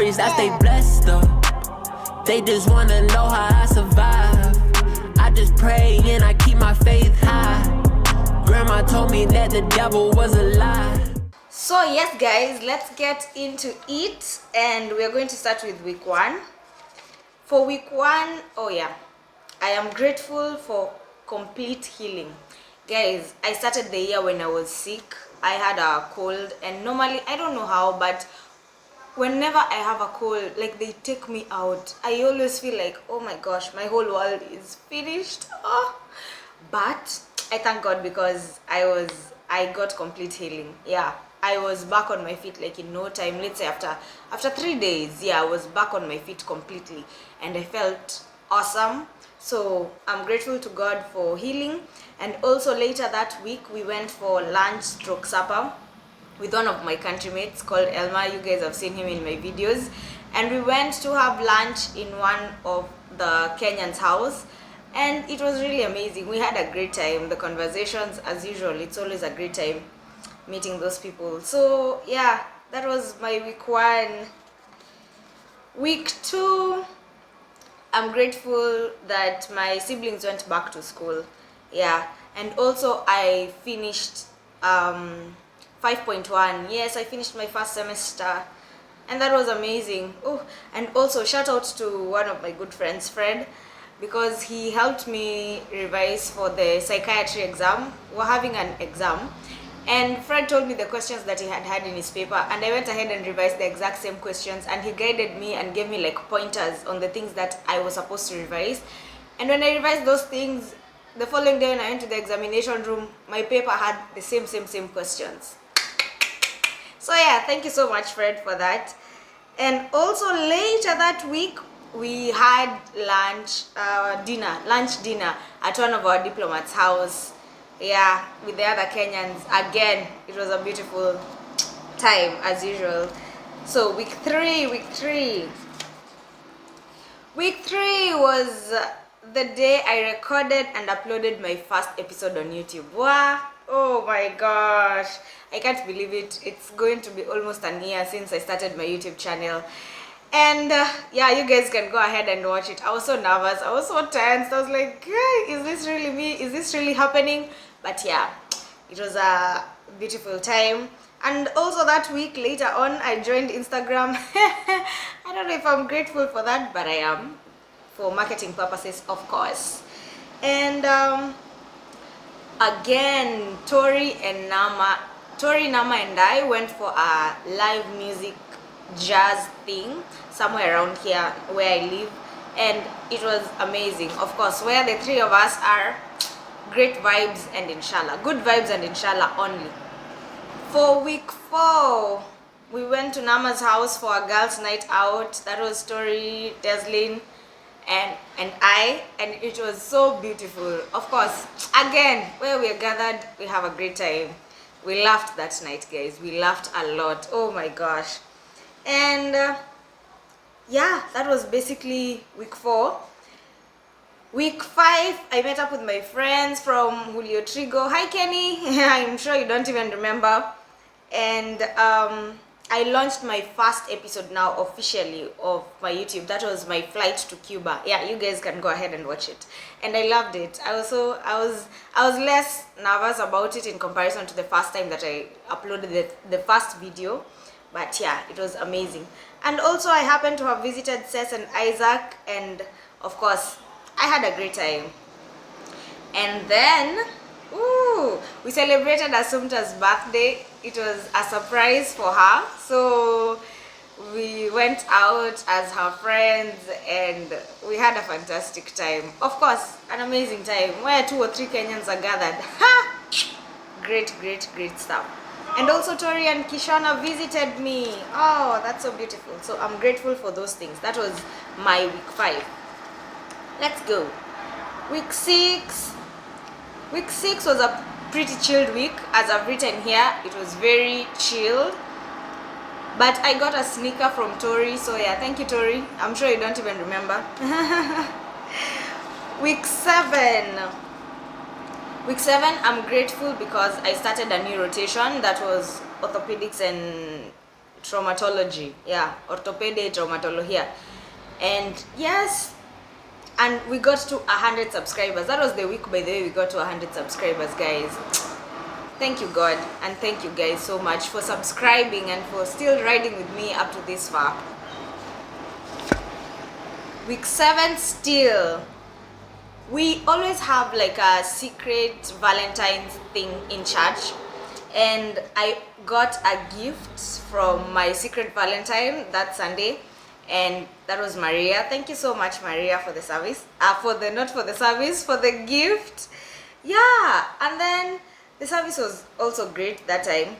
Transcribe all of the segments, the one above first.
stories that stay blessed though. They just wanna know how I survive. I just pray and I keep my faith high. Grandma told me that the devil was a lie. So yes guys, let's get into it, and we're going to start with week 1. For week 1, oh yeah, I am grateful for complete healing. Guys, I started the year when I was sick. I had a cold, and normally, I don't know how, but whenever I have a cold, like they take me out, I always feel like, oh my gosh, my whole world is finished. Oh. But I thank God because I got complete healing. Yeah, I was back on my feet like in no time. Let's say after 3 days, yeah, I was back on my feet completely, and I felt awesome. So I'm grateful to God for healing. And also later that week, we went for lunch stroke supper with one of my countrymates called Elma. You guys have seen him in my videos. And we went to have lunch in one of the Kenyans' house, and it was really amazing. We had a great time. The conversations, as usual, it's always a great time meeting those people. So yeah, that was my week 1. Week 2, I'm grateful that my siblings went back to school. Yeah, and also I finished 5.1. Yes, I finished my first semester, and that was amazing. Oh, and also shout out to one of my good friends, Fred, because he helped me revise for the psychiatry exam. We're having an exam, and Fred told me the questions that he had in his paper, and I went ahead and revised the exact same questions, and he guided me and gave me like pointers on the things that I was supposed to revise. And when I revised those things, the following day when I went to the examination room, my paper had the same questions. So yeah, thank you so much, Fred, for that. And also later that week, we had lunch dinner at one of our diplomats' house. Yeah, with the other Kenyans. Again, it was a beautiful time as usual. So week 3 was the day I recorded and uploaded my first episode on YouTube. Wow, oh my gosh, I can't believe it. It's going to be almost a year since I started my YouTube channel. And yeah, you guys can go ahead and watch it. I was so nervous, I was so tense. I was like, hey, is this really me? Is this really happening? But yeah, it was a beautiful time. And also that week later on, I joined Instagram. I don't know if I'm grateful for that, but I am, for marketing purposes, of course. And again, Tori, Nama and I went for a live music jazz thing somewhere around here where I live, and it was amazing. Of course, where the 3 of us are, great vibes and inshallah, good vibes and inshallah only. For week 4, we went to Nama's house for a girls' night out. That was Tori, Deslin, and I, and it was so beautiful. Of course, again, where we are gathered, we have a great time. We laughed that night, guys. We laughed a lot. Oh my gosh. And yeah, that was basically week 4. Week 5, I met up with my friends from Julio Trigo. Hi Kenny. I'm sure you don't even remember. And I launched my first episode now officially of my YouTube. That was my flight to Cuba. Yeah, you guys can go ahead and watch it. And I loved it. I was less nervous about it in comparison to the first time that I uploaded the first video. But yeah, it was amazing. And also I happened to have visited Seth and Isaac, and of course I had a great time. And then we celebrated Assumpta's birthday. It was a surprise for her, so we went out as her friends and we had a fantastic time. Of course, an amazing time where 2 or 3 Kenyans are gathered. Ha! Great stuff. And also Tori and Kishana visited me. Oh, that's so beautiful. So I'm grateful for those things. That was my week 5. Let's go. Week 6. Week 6 was a pretty chilled week. As I've written here, it was very chilled. But I got a sneaker from Tori, so yeah, thank you Tori. I'm sure you don't even remember. Week 7. Week 7, I'm grateful because I started a new rotation that was orthopedics and traumatology, yeah, orthopedic traumatology. And yes, and we got to 100 subscribers. That was the week, by the way, we got to 100 subscribers, guys. Thank you, God, and thank you guys so much for subscribing and for still riding with me up to this far. Week 7 still. We always have like a secret Valentine's thing in church, and I got a gift from my secret Valentine that Sunday, and that was Maria. Thank you so much, Maria, for the service. For the gift. Yeah, and then the service was also great that time.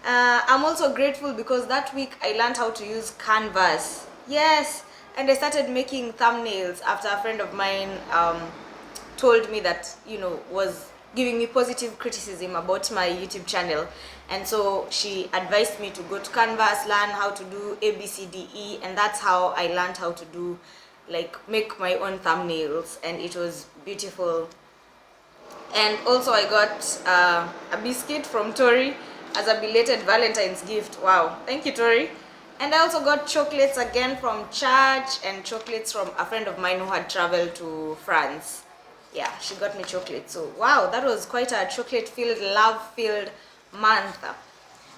I'm also grateful because that week I learned how to use Canvas. Yes, and I started making thumbnails after a friend of mine told me that, was giving me positive criticism about my YouTube channel. And so she advised me to go to Canvas, learn how to do ABCDE, and that's how I learned how to do, like, make my own thumbnails, and it was beautiful. And also I got a biscuit from Tori as a belated Valentine's gift. Wow, thank you, Tori. And I also got chocolates again from church, and chocolates from a friend of mine who had traveled to France. Yeah, she got me chocolates. So wow, that was quite a chocolate-filled, love-filled month.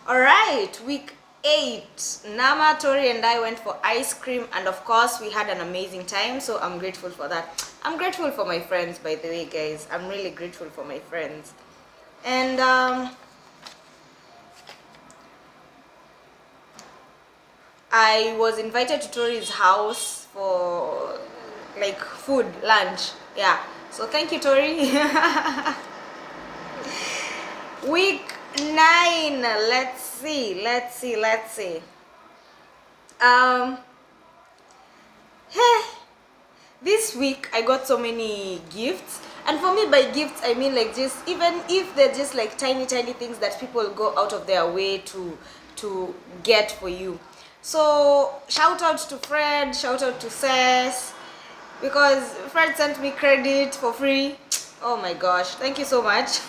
All right, week 8, Nama, Tori, and I went for ice cream, and of course we had an amazing time, so I'm grateful for that. I'm grateful for my friends, by the way, guys. I'm really grateful for my friends. And I was invited to Tori's house for like food, lunch. Yeah, so thank you, Tori. Week 9, let's see. This week I got so many gifts, and for me, by gifts I mean like just, even if they're just like tiny things that people go out of their way to get for you. So shout out to Fred, shout out to Cess, because Fred sent me credit for free. Oh my gosh, thank you so much.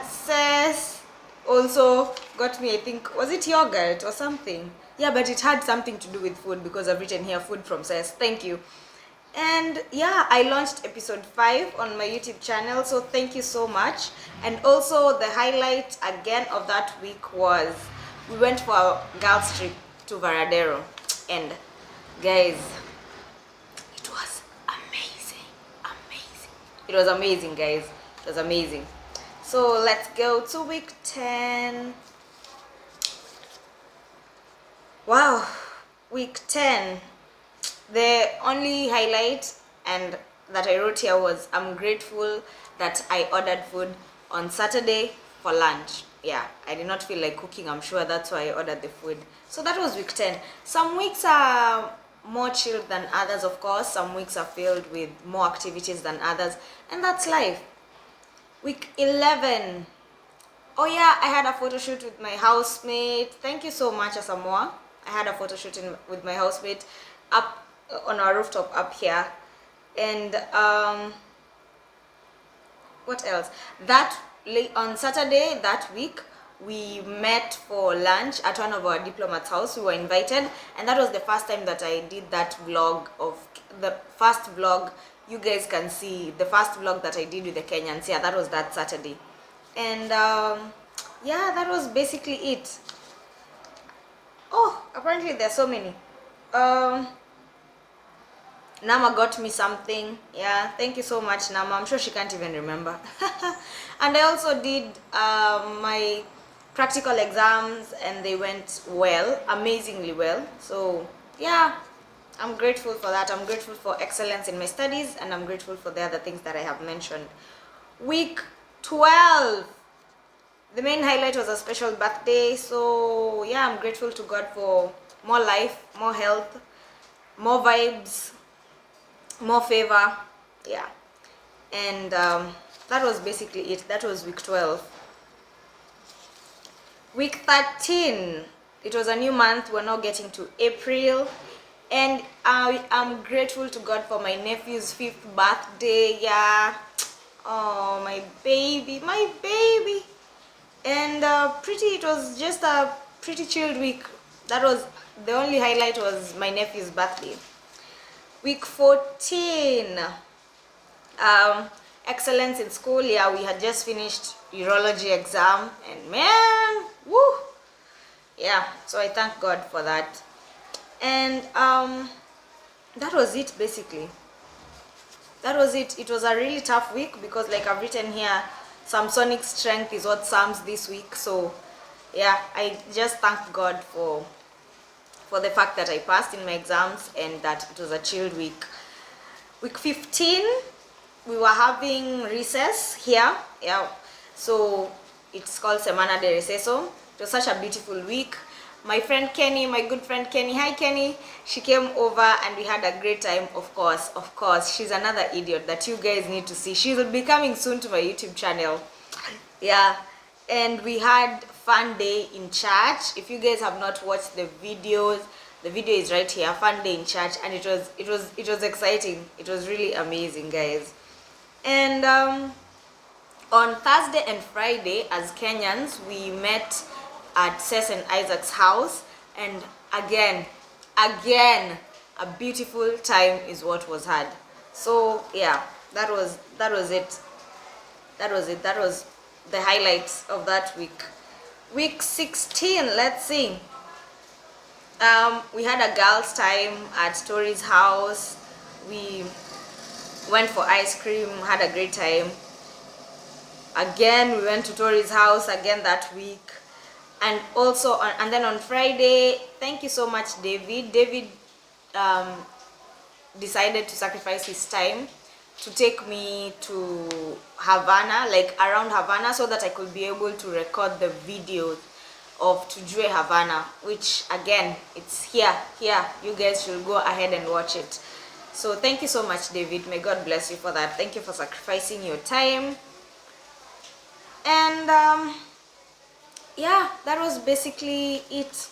Cess also got me, I think, was it yogurt or something? Yeah, but it had something to do with food, because I've written here food from Cess. Thank you. And yeah, I launched episode 5 on my YouTube channel, so thank you so much. And also the highlight again of that week was we went for a girls trip to Varadero, and guys, it was amazing. It was amazing, guys. It was amazing. So let's go to week 10. Wow, week 10. The only highlight and that I wrote here was I'm grateful that I ordered food on Saturday for lunch. Yeah, I did not feel like cooking, I'm sure that's why I ordered the food. So that was week 10. Some weeks are more chilled than others, of course. Some weeks are filled with more activities than others, and that's life. Week 11. Oh yeah, I had a photo shoot with my housemate. Thank you so much, Asamoah. I had a photo shoot with my housemate up on our rooftop up here. And what else? On Saturday that week, we met for lunch at one of our diplomats' house. We were invited, and that was the first time that I did that vlog, of the first vlog you guys can see, the first vlog that I did with the Kenyans. Yeah, that was that Saturday. And yeah, that was basically it. Oh, apparently there's so many. Nama got me something. Yeah, thank you so much, Nama. I'm sure she can't even remember. And I also did my practical exams, and they went well, amazingly well. So yeah, I'm grateful for that. I'm grateful for excellence in my studies, and I'm grateful for the other things that I have mentioned. Week 12. The main highlight was a special birthday. So yeah, I'm grateful to God for more life, more health, more vibes, more favor. Yeah, and that was basically it. That was week 12. Week 13, it was a new month. We're now getting to April, and I am grateful to God for my nephew's 5th birthday. Yeah, oh, my baby. And it was just a pretty chilled week. That was the only highlight, was my nephew's birthday. Week 14, excellence in school. Yeah, we had just finished urology exam, and man, woo, yeah, so I thank God for that. And that was it basically. That was it. It was a really tough week because, like I've written here, Samsonic strength is what Psalms this week. So yeah, I just thank God for the fact that I passed in my exams and that it was a chilled week. Week 15, we were having recess here. Yeah, so it's called Semana de Receso. It was such a beautiful week. My friend Kenny, my good friend Kenny, hi Kenny, she came over and we had a great time. Of course, she's another idiot that you guys need to see. She will be coming soon to my YouTube channel. Yeah, and we had fun day in church. If you guys have not watched the videos, the video is right here. Fun day in church, and it was exciting. It was really amazing, guys. And on Thursday and Friday, as Kenyans, we met at Sess and Isaac's house, and again, a beautiful time is what was had. So yeah, that was it. That was the highlights of that week. Week 16, let's see. We had a girls' time at Tori's house. We went for ice cream, had a great time. Again, we went to Tori's house again that week. And also, and then on Friday, thank you so much, David. David decided to sacrifice his time to take me to Havana, like around Havana, so that I could be able to record the videos of Tujue Havana, which again, it's here. You guys should go ahead and watch it. So thank you so much, David. May God bless you for that. Thank you for sacrificing your time. And yeah, that was basically it.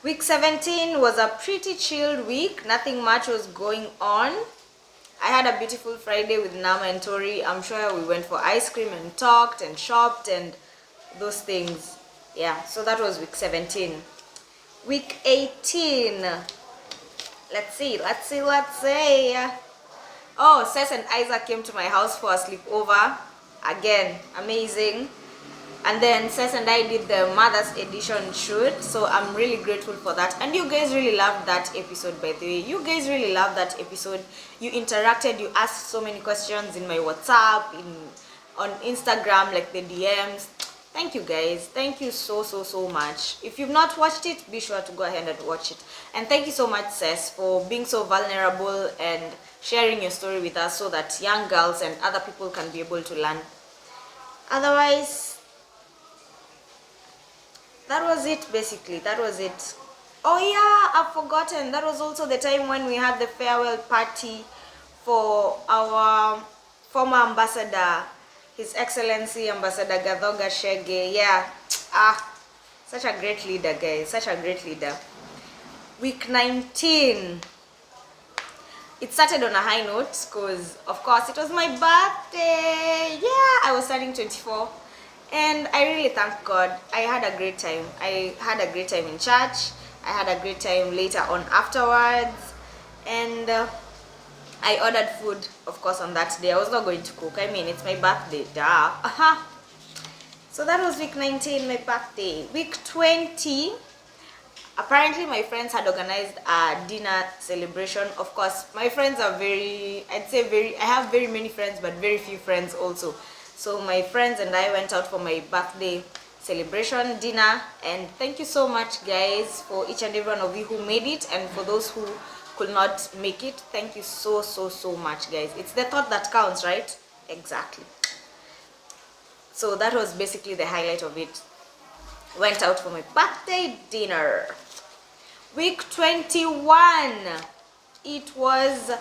Week 17 was a pretty chilled week. Nothing much was going on. I had a beautiful Friday with Nama and Tori. I'm sure we went for ice cream and talked and shopped and those things. Yeah, so that was week 17. Week 18. Let's see. Oh, Sess and Isaac came to my house for a sleepover. Again, amazing. And then Sess and I did the Mother's Edition shoot, so I'm really grateful for that. And you guys really loved that episode, by the way. You guys really loved that episode. You interacted, you asked so many questions in my WhatsApp, on Instagram, like the DMs. Thank you guys. Thank you so much. If you've not watched it, be sure to go ahead and watch it. And thank you so much, Sess, for being so vulnerable and sharing your story with us so that young girls and other people can be able to learn. Otherwise, that was it basically. That was it. Oh yeah, I've forgotten. That was also the time when we had the farewell party for our former ambassador, His Excellency Ambassador Gadhoga Shege. Yeah, such a great leader, guys. Such a great leader. Week 19. It started on a high note because, of course, it was my birthday. Yeah, I was turning 24. And I really thank God. I had a great time. I had a great time in church. I had a great time later on afterwards. And I ordered food, of course, on that day. I was not going to cook. I mean, it's my birthday. Duh. So that was week 19, my birthday. Week 20, apparently my friends had organized a dinner celebration. Of course, my friends are I have very many friends, but very few friends also. So my friends and I went out for my birthday celebration dinner, and thank you so much, guys, for each and every one of you who made it, and for those who could not make it, thank you so much, guys. It's the thought that counts, right? Exactly. So that was basically the highlight of it. Went out for my birthday dinner. Week 21, it was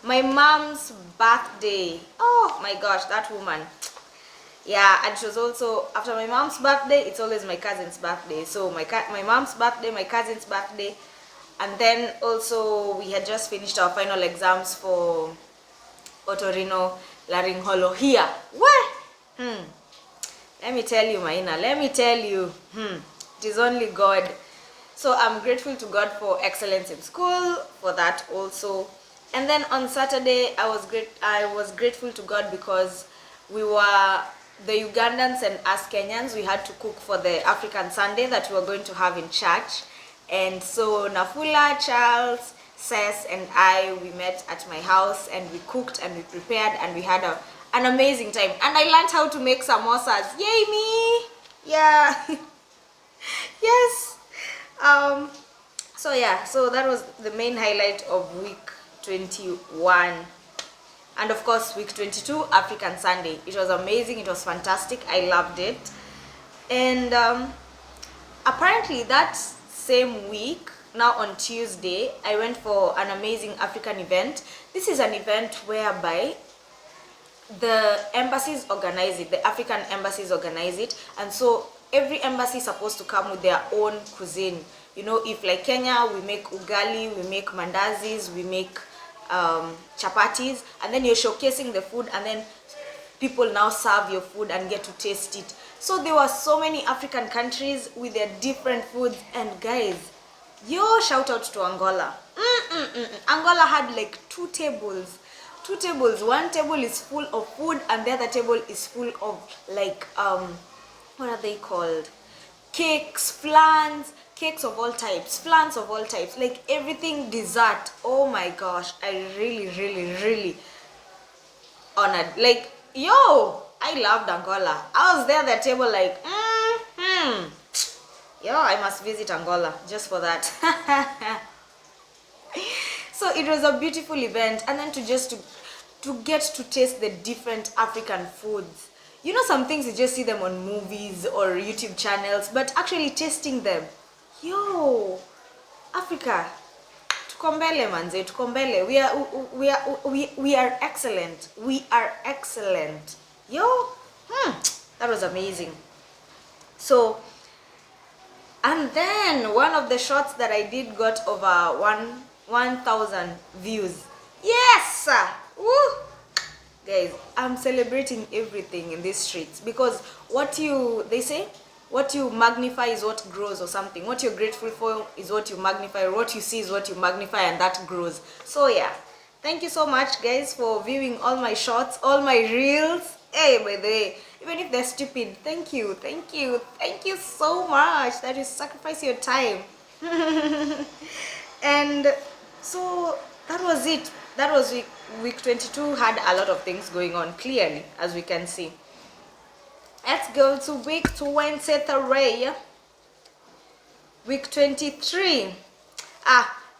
my mom's birthday. Oh my gosh, that woman. Yeah, and it was also, after my mom's birthday, it's always my cousin's birthday. So my mom's birthday, my cousin's birthday, and then also we had just finished our final exams for otorhinolaryngologia. What? Let me tell you, Maina, let me tell you. It is only God. So I'm grateful to God for excellence in school, for that also. And then on Saturday, I was grateful to God because we were, the Ugandans and us Kenyans, we had to cook for the African Sunday that we were going to have in church. And so Nafula, Charles, Sess and I, we met at my house and we cooked and we prepared and we had an amazing time. And I learned how to make samosas. Yay me! Yeah. Yes. So yeah, so that was the main highlight of week 21. And of course, week 22, African Sunday. It was amazing. It was fantastic. I loved it. And apparently that same week, now on Tuesday, I went for an amazing African event. This is an event whereby the embassies organize it, the African embassies organize it, and so every embassy is supposed to come with their own cuisine. You know, if like Kenya, we make ugali, we make mandazis, we make chapatis, and then you're showcasing the food, and then people now serve your food and get to taste it. So there were so many African countries with their different foods, and guys, yo, shout out to Angola. Angola had like two tables. One table is full of food and the other table is full of like what are they called, cakes, flans, cakes of all types, flans of all types, like everything dessert. Oh my gosh, I really honored. Like, yo, I loved Angola. I was there at the table like yo, I must visit Angola just for that. So it was a beautiful event, and then to get to taste the different African foods. You know, some things you just see them on movies or YouTube channels, but actually tasting them, yo, Africa, tukombele manze, tukombele. We are excellent. We are excellent. Yo, that was amazing. So, and then one of the shots that I did got over 1,000 views. Yes! Woo! Guys, I'm celebrating everything in these streets because they say, what you magnify is what grows or something. What you're grateful for is what you magnify. What you see is what you magnify, and that grows. So yeah, thank you so much guys for viewing all my shots, all my reels. Hey, by the way, even if they're stupid, thank you so much that you sacrifice your time. And so that was it. That was week 22. Had a lot of things going on, clearly, as we can see. Let's go to week 23. Week 23.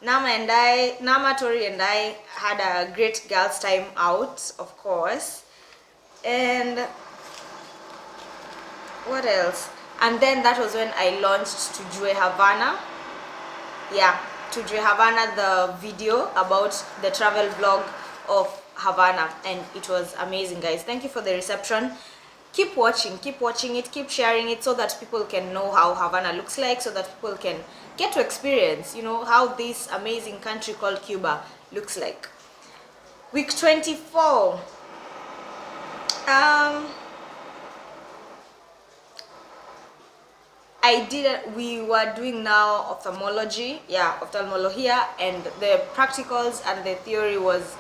Nama, Tori and I had a great girls' time out, of course. And what else? And then that was when I launched to Jue Havana. Yeah, to Jue Havana, the video about the travel vlog of Havana, and it was amazing, guys. Thank you for the reception. Keep watching it, keep sharing it, so that people can know how Havana looks like, so that people can get to experience, you know, how this amazing country called Cuba looks like. Week 24. We were doing now ophthalmology, ophthalmologia, and the practicals and the theory was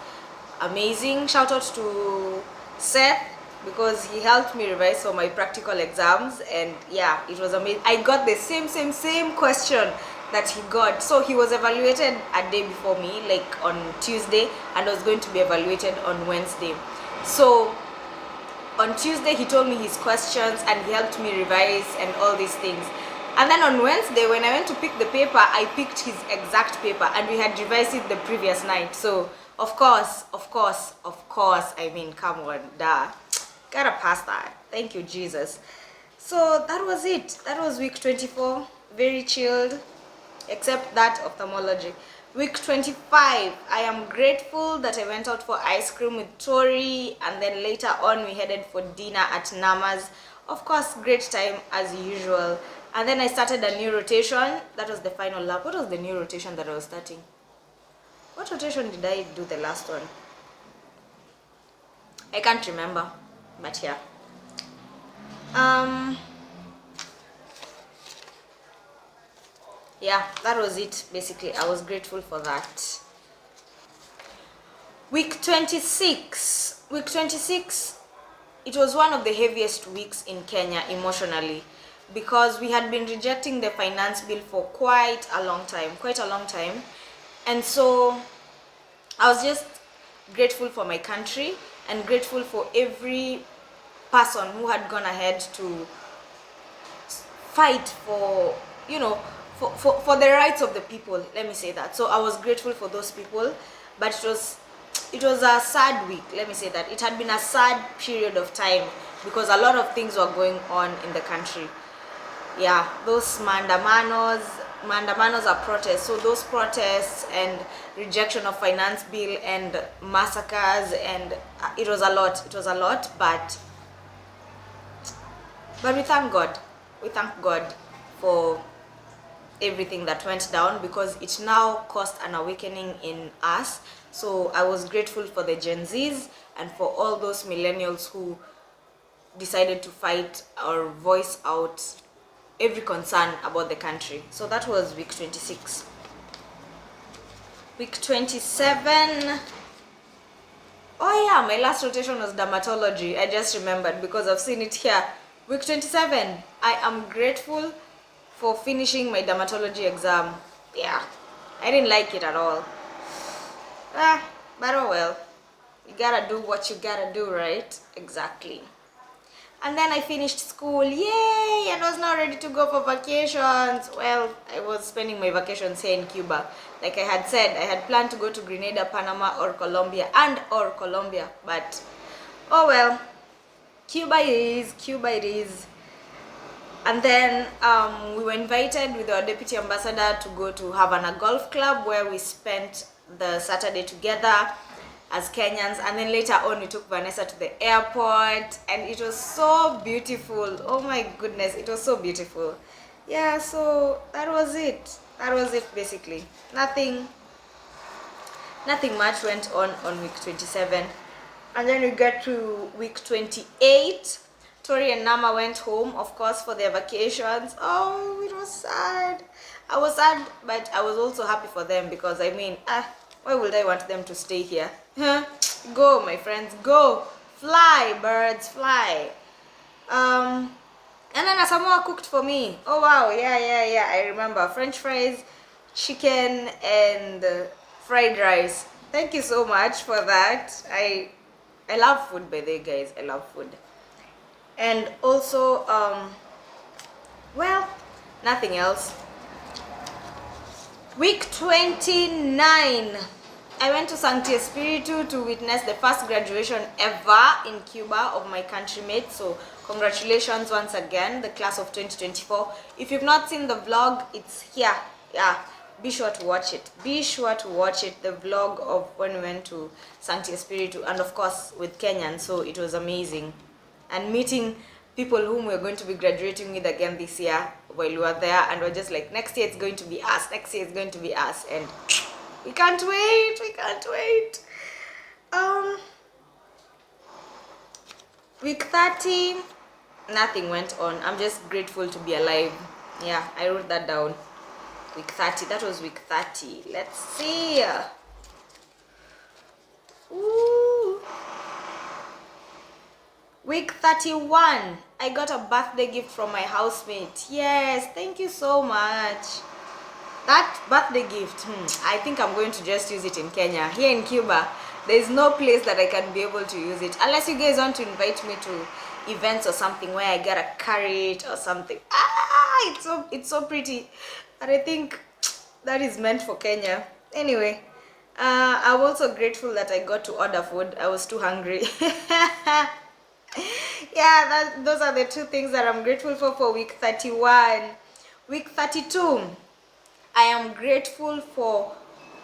amazing. Shout out to Seth because he helped me revise for my practical exams, and yeah, it was amazing. I got the same question that he got. So he was evaluated a day before me, like on Tuesday, and was going to be evaluated on Wednesday. So on Tuesday he told me his questions and he helped me revise and all these things. And then on Wednesday, when I went to pick the paper, I picked his exact paper, and we had revised it the previous night. So of course, I mean, come on, gotta pass that. Thank you, Jesus. So that was it. That was week 24. Very chilled, except that ophthalmology. Week 25, I am grateful that I went out for ice cream with Tori, and then later on we headed for dinner at Nama's. Of course, great time as usual. And then I started a new rotation. That was the final lap. What was the new rotation that I was starting? What rotation did I do the last one? I can't remember, but yeah. yeah, that was it basically. I was grateful for that. Week 26. Week 26, it was one of the heaviest weeks in Kenya emotionally, because we had been rejecting the finance bill for quite a long time. And so I was just grateful for my country and grateful for every person who had gone ahead to fight for, for the rights of the people. Let me say that. So I was grateful for those people, but it was a sad week. Let me say that it had been a sad period of time because a lot of things were going on in the country. Yeah, those mandamanos are protests. So those protests and rejection of finance bill and massacres, and it was a lot, but we thank God. We thank God for everything that went down, because it now caused an awakening in us. So I was grateful for the Gen Zs and for all those millennials who decided to fight or voice out every concern about the country. So that was week 26. Week 27. Oh yeah, my last rotation was dermatology. I just remembered because I've seen it here. Week 27. I am grateful for finishing my dermatology exam. Yeah, I didn't like it at all. But oh well. You gotta do what you gotta do, right? Exactly. And then I finished school, yay, and was now ready to go for vacations. Well, I was spending my vacations here in Cuba. Like I had said, I had planned to go to Grenada, Panama, or Colombia, but oh well, Cuba it is. And then we were invited with our deputy ambassador to go to Havana Golf Club, where we spent the Saturday together as Kenyans, and then later on we took Vanessa to the airport, and it was so beautiful. Oh my goodness, it was so beautiful. Yeah, so that was it basically. Nothing much went on week 27. And then we got to week 28. Tori and Nama went home, of course, for their vacations. Oh, it was sad. I was sad, but I was also happy for them, because I mean, why would I want them to stay here? Go, my friends, go. Fly, birds, fly. And then Asamoah cooked for me. Oh wow, yeah. I remember French fries, chicken, and fried rice. Thank you so much for that. I love food, by the way, guys. I love food. And also, well, nothing else. Week 29. I went to Sancti Espiritu to witness the first graduation ever in Cuba of my country mates. So congratulations once again, the class of 2024. If you've not seen the vlog, it's here. Yeah, be sure to watch it. The vlog of when we went to Sancti Espiritu, and of course with Kenyans. So it was amazing. And meeting people whom we're going to be graduating with again this year while we were there, and we're just like, next year it's going to be us, and we can't wait. Week 30, nothing went on. I'm just grateful to be alive. Yeah, I wrote that down. Week 30, that was week 30. Let's see. Ooh. Week 31, I got a birthday gift from my housemate. Yes, thank you so much. That birthday gift, I think I'm going to just use it in Kenya. Here in Cuba, there is no place that I can be able to use it. Unless you guys want to invite me to events or something where I gotta carry it or something. It's so pretty. But I think that is meant for Kenya. Anyway, I'm also grateful that I got to order food. I was too hungry. Yeah, those are the two things that I'm grateful for week 31. Week 32, I am grateful for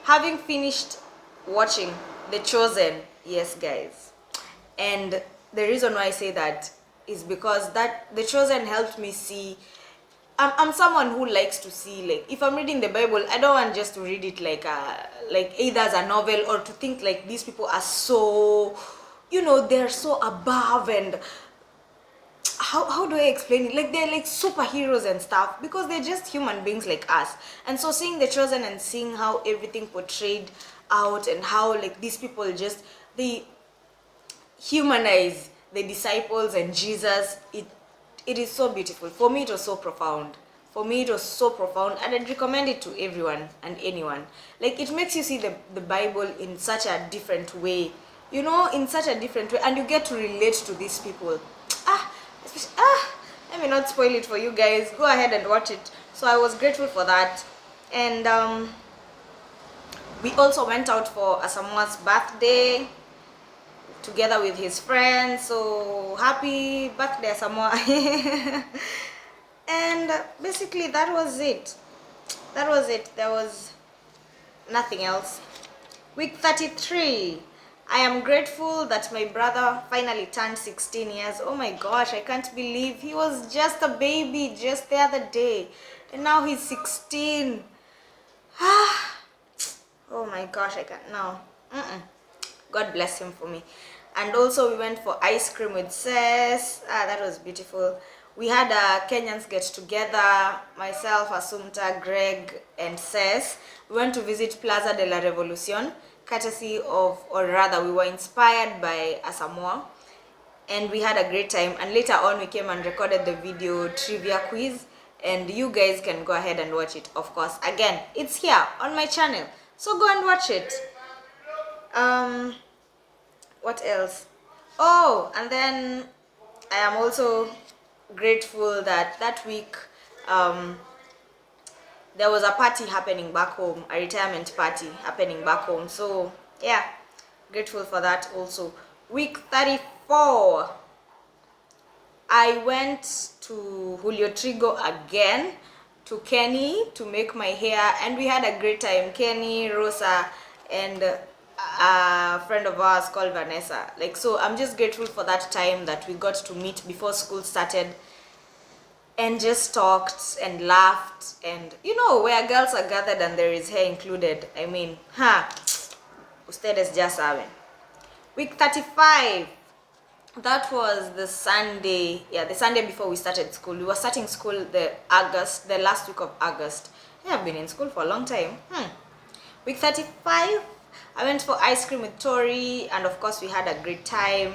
having finished watching The Chosen. Yes, guys. And the reason why I say that is because that The Chosen helped me see. I'm someone who likes to see, like, if I'm reading the Bible, I don't want just to read it like either as a novel, or to think like these people are so, they're so above, and how do I explain it? Like, they're like superheroes and stuff, because they're just human beings like us. And so seeing The Chosen and seeing how everything portrayed out, and how like these people just, they humanize the disciples and Jesus, it is so beautiful. For me, it was so profound. For me, it was so profound, and I'd recommend it to everyone and anyone. Like, it makes you see the Bible in such a different way, you know, in such a different way, and you get to relate to these people. Let me not spoil it for you guys. Go ahead and watch it. So I was grateful for that. And we also went out for Asamoah's birthday together with his friends. So happy birthday, Asamoah. And basically that was it. That was it. There was nothing else. Week 33. I am grateful that my brother finally turned 16 years. Oh my gosh, I can't believe he was just a baby just the other day, and now he's 16. Oh my gosh, I can't now. God bless him for me. And also we went for ice cream with Ses. That was beautiful. We had a Kenyans get together, myself, Assumpta, Greg, and Ses. We went to visit Plaza de la Revolucion, courtesy of, or rather we were inspired by Asamoah, and we had a great time. And later on we came and recorded the video trivia quiz, and you guys can go ahead and watch it. Of course, again, it's here on my channel, so go and watch it. What else? Oh, and then I am also grateful that that week there was a party happening back home, a retirement party happening back home. So yeah, grateful for that also. Week 34, I went to Julio Trigo again, to Kenny, to make my hair, and we had a great time. Kenny, Rosa, and a friend of ours called Vanessa. Like, so I'm just grateful for that time that we got to meet before school started, and just talked and laughed, and you know, where girls are gathered and there is hair included, I mean, ustedes ya saben. Week 35, that was the Sunday, yeah, the Sunday before we started school. We were starting school the last week of August. Yeah, I've been in school for a long time. Week 35, I went for ice cream with Tori, and of course we had a great time.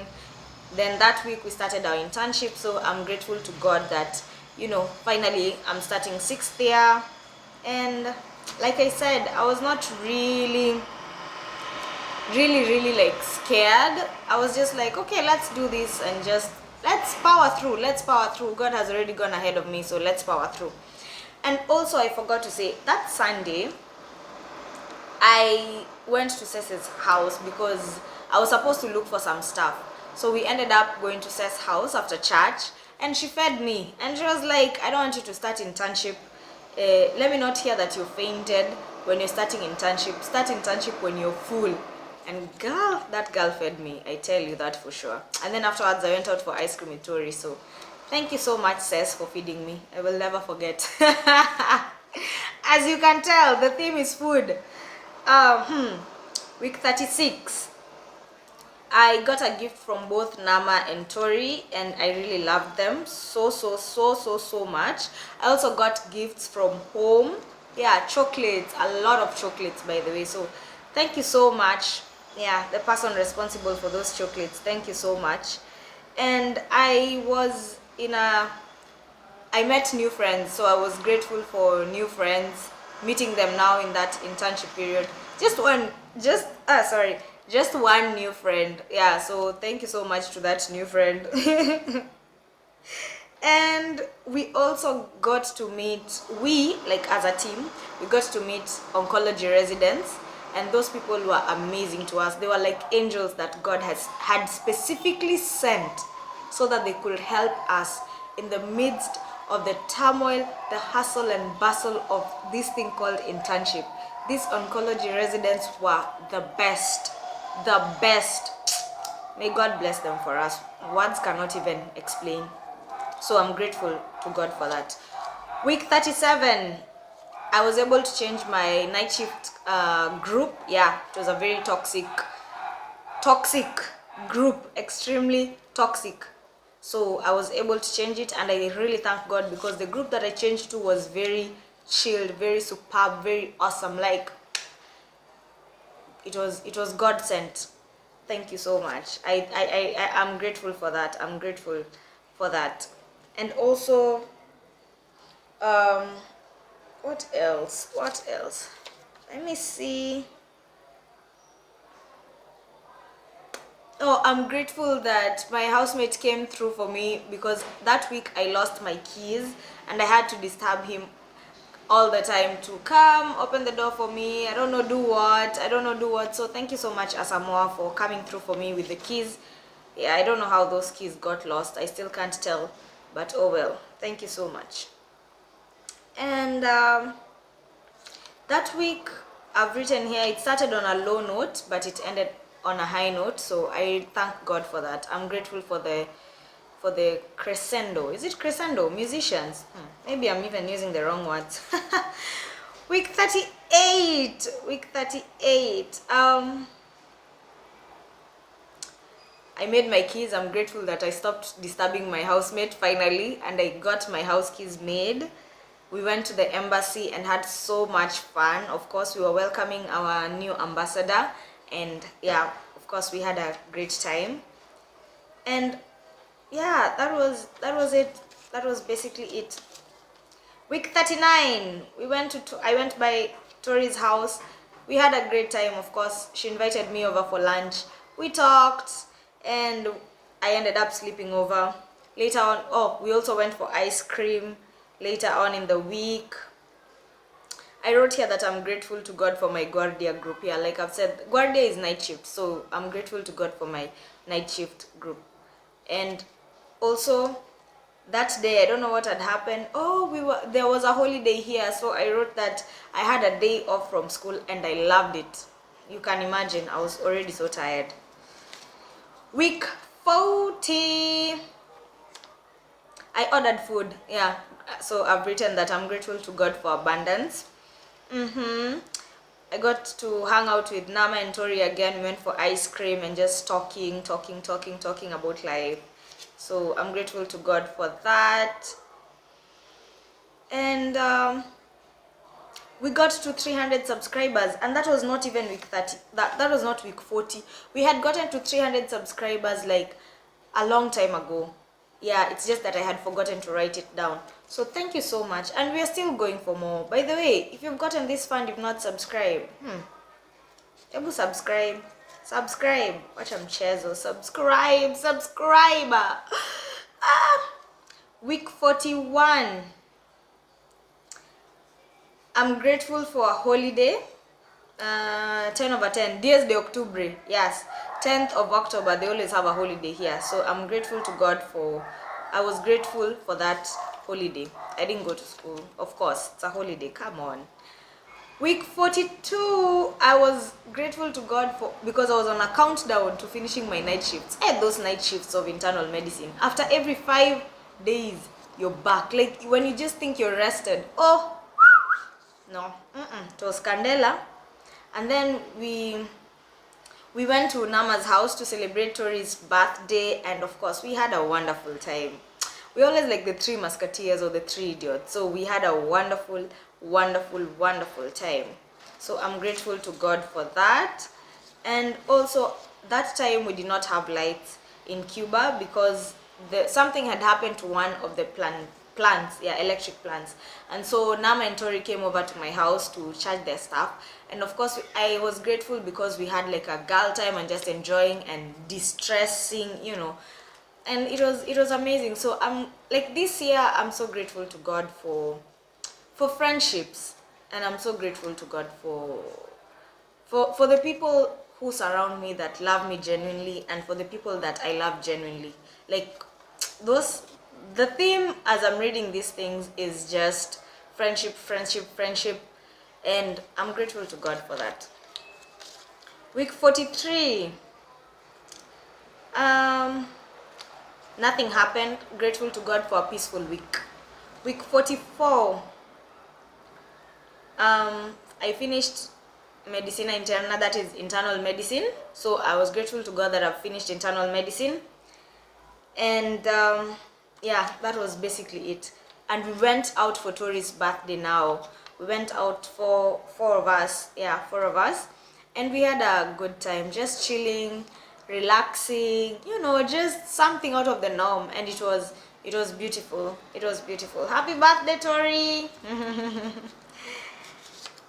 Then that week we started our internship, so I'm grateful to God that, you know, finally I'm starting 6th year. And like I said, I was not really like scared. I was just like, okay, let's do this, and just let's power through. God has already gone ahead of me, so let's power through. And also I forgot to say, that Sunday I went to Cec's house because I was supposed to look for some stuff. So we ended up going to Cec's house after church, and she fed me, and she was like, I don't want you to start internship. Let me not hear that you fainted when you're starting internship. Start internship when you're full. And girl, that girl fed me, I tell you that for sure. And then afterwards I went out for ice cream with Tori. So thank you so much, Cec, for feeding me. I will never forget. As you can tell, the theme is food. Week 36, I got a gift from both Nama and Tori, and I really loved them so much. I also got gifts from home. Yeah, chocolates, a lot of chocolates, by the way. So thank you so much. Yeah, the person responsible for those chocolates, thank you so much. And I met new friends, so I was grateful for new friends, meeting them now in that internship period. Just one new friend. Yeah, so thank you so much to that new friend. And we also got to meet, like as a team, we got to meet oncology residents, and those people were amazing to us. They were like angels that God had specifically sent so that they could help us in the midst of the turmoil, the hustle and bustle of this thing called internship. These oncology residents were the best. May God bless them for us. Words cannot even explain. So I'm grateful to God for that. Week 37, I was able to change my night shift group. Yeah, it was a very toxic group, extremely toxic. So I was able to change it, and I really thank God, because the group that I changed to was very chilled, very superb, very awesome. Like, it was God sent. Thank you so much. I'm grateful for that. I'm grateful for that. And also, what else? What else? Let me see. Oh, I'm grateful that my housemate came through for me, because that week I lost my keys and I had to disturb him all the time to come open the door for me. I don't know do what. So thank you so much, Asamoah, for coming through for me with the keys. Yeah, I don't know how those keys got lost. I still can't tell, but oh well. Thank you so much. And that week I've written here, it started on a low note but it ended on a high note, so I thank God for that. I'm grateful for the crescendo. Is it crescendo? Musicians? Maybe I'm even using the wrong words. Week 38. Week 38. I made my keys. I'm grateful that I stopped disturbing my housemate finally, and I got my house keys made. We went to the embassy and had so much fun. Of course, we were welcoming our new ambassador, and yeah, of course, we had a great time. And yeah, that was it. That was basically it. Week 39, I went by Tori's house. We had a great time. Of course, she invited me over for lunch. We talked, and I ended up sleeping over. Later on, we also went for ice cream later on in the week. I wrote here that I'm grateful to God for my Guardia group. Yeah, like I've said, Guardia is night shift, so I'm grateful to God for my night shift group. And also, that day, I don't know what had happened. There was a holiday here, so I wrote that I had a day off from school and I loved it. You can imagine, I was already so tired. Week 40, I ordered food. Yeah, so I've written that I'm grateful to God for abundance. I got to hang out with Nama and Tori again. We went for ice cream and just talking about life. So I'm grateful to God for that. And we got to 300 subscribers, and that was not even week 30. That was not week 40. We had gotten to 300 subscribers like a long time ago. Yeah, it's just that I had forgotten to write it down. So thank you so much, and we are still going for more. By the way, if you've gotten this far and you've not subscribed, subscribe. Watch mchezo. Subscribe. Week 41. I'm grateful for a holiday. 10/10, Dies de Octubre. Yes, 10th of October, they always have a holiday here. So I'm grateful to God I was grateful for that holiday. I didn't go to school. Of course, it's a holiday. Come on. Week 42, I was grateful to God because I was on a countdown to finishing my night shifts. I had those night shifts of internal medicine. After every 5 days, you're back. Like when you just think you're rested. Oh, no. It was Candela. And then we went to Nama's house to celebrate Tori's birthday, and of course we had a wonderful time. We always like the 3 musketeers or the 3 idiots, so we had a wonderful time. So I'm grateful to God for that. And also, that time we did not have lights in Cuba because something had happened to one of the plants, electric plants. And so Nama and Tori came over to my house to charge their stuff. And of course, I was grateful because we had like a girl time and just enjoying and distressing, and it was amazing. So I'm like, this year I'm so grateful to God for friendships, and I'm so grateful to God for the people who surround me that love me genuinely, and for the people that I love genuinely. Like the theme as I'm reading these things is just friendship, and I'm grateful to God for that. Week 43, nothing happened. Grateful to God for a peaceful week. Week 44, I finished medicina interna, that is internal medicine. So I was grateful to God that I've finished internal medicine. And yeah, that was basically it. And we went out for Tori's birthday now. We went out for four of us, yeah, four of us, and we had a good time, just chilling, relaxing, just something out of the norm. And it was beautiful. It was beautiful. Happy birthday, Tori.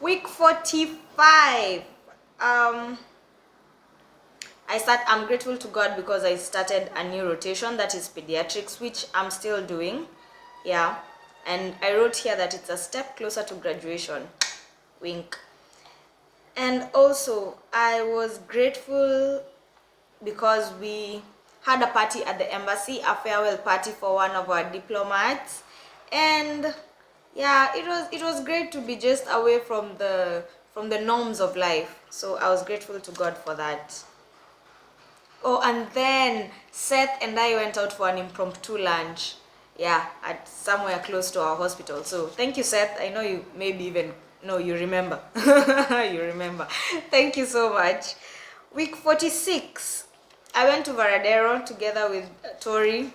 Week 45. I'm grateful to God because I started a new rotation, that is pediatrics, which I'm still doing. Yeah. And I wrote here that it's a step closer to graduation. Wink. And also, I was grateful because we had a party at the embassy, a farewell party for one of our diplomats. And yeah, it was great to be just away from the norms of life. So I was grateful to God for that. Oh, and then Seth and I went out for an impromptu lunch. Yeah, at somewhere close to our hospital. So thank you, Seth. I know you maybe even no, you remember. You remember. Thank you so much. Week 46. I went to Varadero together with Tori.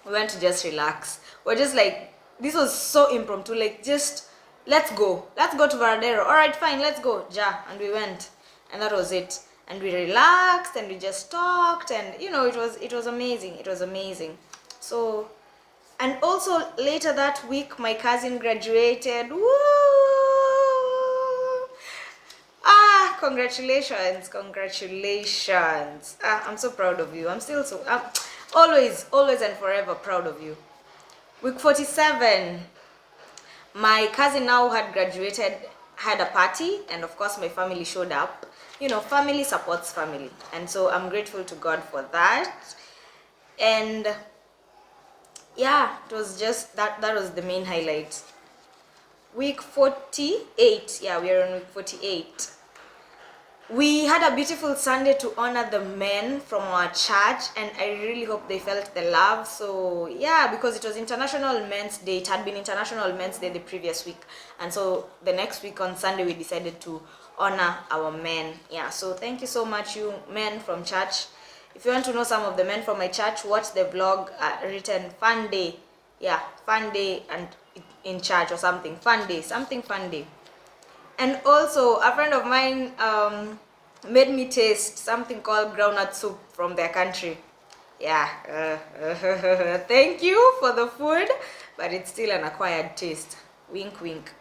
We went to just relax. We're just like, this was so impromptu, like just let's go to Varadero. All right, fine, let's go. And we went, and that was it. And we relaxed and we just talked, and it was amazing. It was amazing. So, and also later that week my cousin graduated. Woo! Congratulations. I'm so proud of you. I'm still so always and forever proud of you. Week 47, my cousin now had graduated, had a party, and of course my family showed up. Family supports family, and so I'm grateful to God for that. And yeah, it was just that was the main highlight. Week 48, yeah, we are on week 48. We had a beautiful Sunday to honor the men from our church, and I really hope they felt the love. So yeah, because it was International Men's Day. It had been International Men's Day the previous week, and so the next week on Sunday we decided to honor our men. Yeah, so thank you so much, you men from church. If you want to know some of the men from my church, watch the vlog written Fun Day. Yeah, Fun Day and in church or something. Fun Day, something Fun Day. And also, a friend of mine made me taste something called groundnut soup from their country. Yeah, thank you for the food, but it's still an acquired taste. Wink, wink.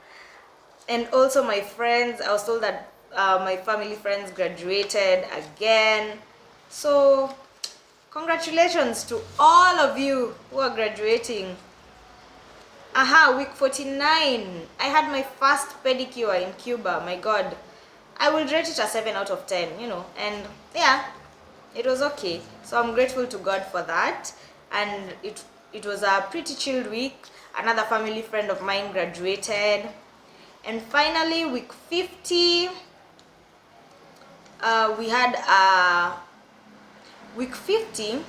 And also my friends, I was told that my family friends graduated again. So, congratulations to all of you who are graduating. Week 49. I had my first pedicure in Cuba. My God. I will rate it a 7 out of 10, and yeah, it was okay. So I'm grateful to God for that. And it was a pretty chilled week. Another family friend of mine graduated. And finally, week 50, we had week 50,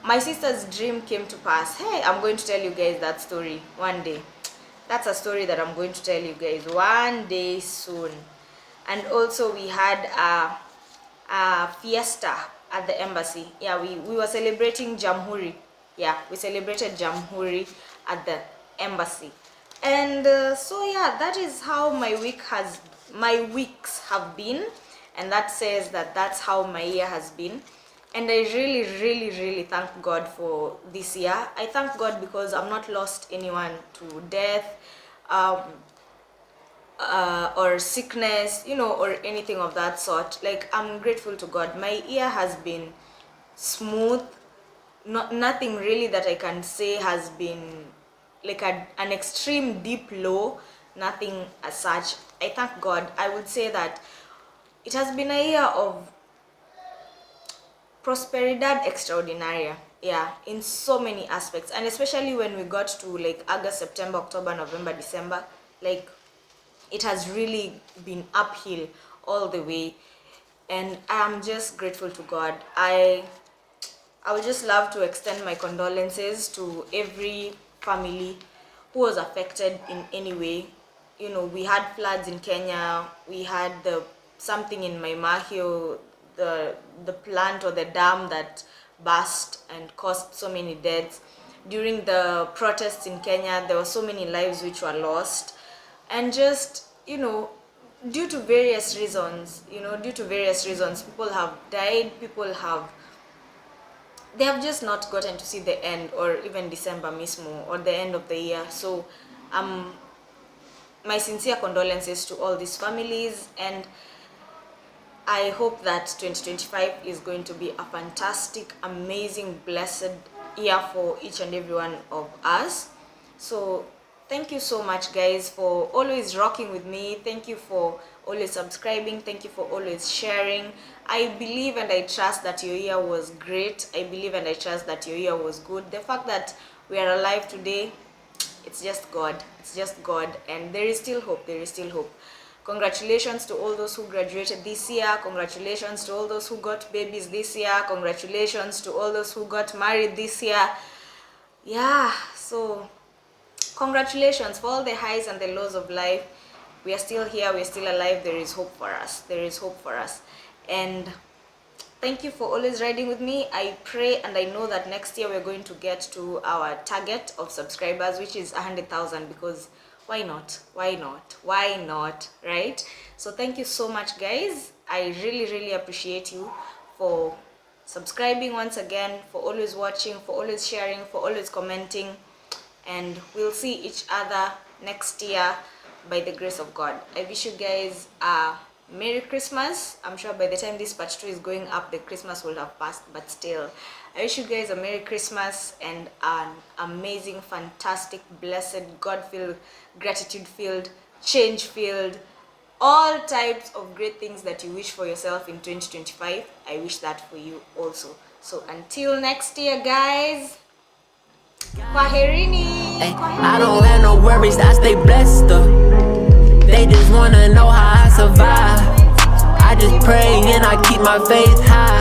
my sister's dream came to pass. Hey, I'm going to tell you guys that story one day. That's a story that I'm going to tell you guys one day soon. And also we had a fiesta at the embassy. Yeah, we were celebrating Jamhuri. Yeah, we celebrated Jamhuri at the embassy. And so yeah, that is how my weeks have been, and that says that that's how my year has been. And I really, really, really thank God for this year. I thank God because I've not lost anyone to death, or sickness, or anything of that sort. Like, I'm grateful to God. My year has been smooth. Nothing really that I can say has been like an extreme deep low. Nothing as such. I thank God. I would say that it has been a year of prosperidad extraordinaria, yeah, in so many aspects. And especially when we got to like August, September, October, November, December, like it has really been uphill all the way. And I'm just grateful to God. I would just love to extend my condolences to every family who was affected in any way. We had floods in Kenya, we had something in Maimahio, the plant or the dam that burst and caused so many deaths. During the protests in Kenya, there were so many lives which were lost, and just, due to various reasons, people have died, they have just not gotten to see the end, or even December mismo, or the end of the year. So my sincere condolences to all these families, and I hope that 2025 is going to be a fantastic, amazing, blessed year for each and every one of us. So thank you so much, guys, for always rocking with me. Thank you for always subscribing. Thank you for always sharing. I believe and I trust that your year was great. I believe and I trust that your year was good. The fact that we are alive today, it's just God. It's just God. And there is still hope. There is still hope. Congratulations to all those who graduated this year. Congratulations to all those who got babies this year. Congratulations to all those who got married this year. Yeah, so congratulations for all the highs and the lows of life. We are still here. We are still alive. There is hope for us. There is hope for us. And thank you for always riding with me. I pray and I know that next year we're going to get to our target of subscribers, which is 100,000, because why not? Why not? Why not? Right? So thank you so much, guys. I really, really appreciate you for subscribing once again, for always watching, for always sharing, for always commenting. And we'll see each other next year by the grace of God. I wish you guys a Merry Christmas. I'm sure by the time this part 2 is going up, the Christmas will have passed, but still, I wish you guys a Merry Christmas and an amazing, fantastic, blessed, God-filled, gratitude-filled, change-filled, all types of great things that you wish for yourself in 2025. I wish that for you also. So until next year, guys, kwaherini. I don't have no worries, I stay blessed up. They just wanna know how I survive. I just pray and I keep my faith high.